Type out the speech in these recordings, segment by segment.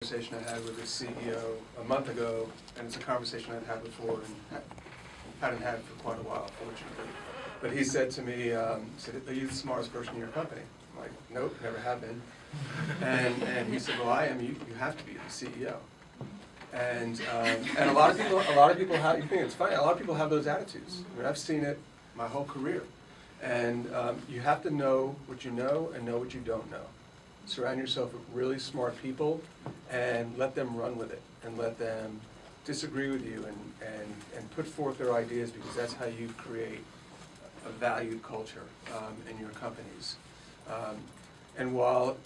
Conversation I had with the CEO a month ago, and it's a conversation I've had before and hadn't had for quite a while, fortunately. But he said to me, he said, "Are you the smartest person in your company?" I'm like, "Nope, never have been." And he said, "Well, I am. You have to be the CEO." And a lot of people have. You think it's funny? A lot of people have those attitudes. I mean, I've seen it my whole career, and you have to know what you know and know what you don't know. Surround yourself with really smart people and let them run with it and let them disagree with you and put forth their ideas, because that's how you create a valued culture in your companies. And while,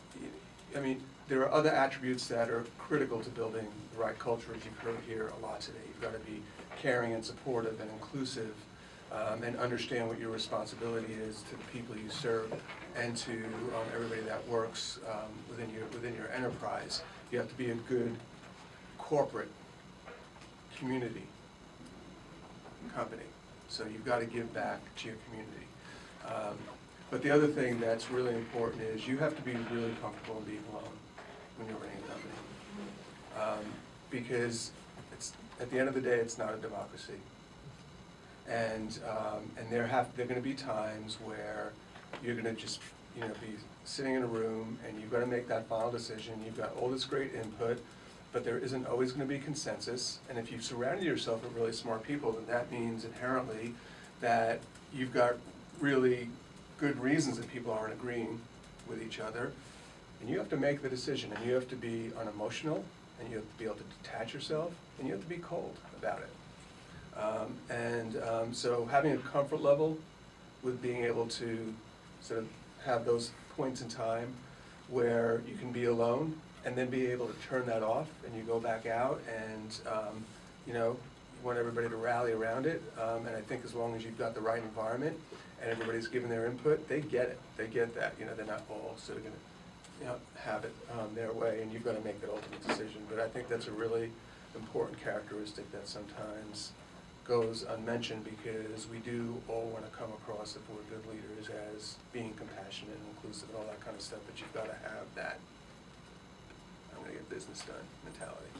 I mean, there are other attributes that are critical to building the right culture, as you've heard here a lot today. You've got to be caring and supportive and inclusive, and understand what your responsibility is to the people you serve and to everybody that works within your enterprise. You have to be a good corporate community company. So you've got to give back to your community. But the other thing that's really important is you have to be really comfortable in being alone when you're running a company. Because at the end of the day, it's not a democracy. And there are going to be times where you're going to just be sitting in a room and you've got to make that final decision. You've got all this great input, but there isn't always going to be consensus. And if you've surrounded yourself with really smart people, then that means inherently that you've got really good reasons that people aren't agreeing with each other. And you have to make the decision, and you have to be unemotional, and you have to be able to detach yourself, and you have to be cold about it. So having a comfort level with being able to sort of have those points in time where you can be alone and then be able to turn that off, and you go back out and you want everybody to rally around it. And I think as long as you've got the right environment and everybody's giving their input, they get it. They get that. They're not all sort of going to have it their way, and you've got to make that ultimate decision. But I think that's a really important characteristic that sometimes goes unmentioned, because we do all want to come across, if we're good leaders, as being compassionate and inclusive and all that kind of stuff, but you've got to have that I'm going to get business done mentality.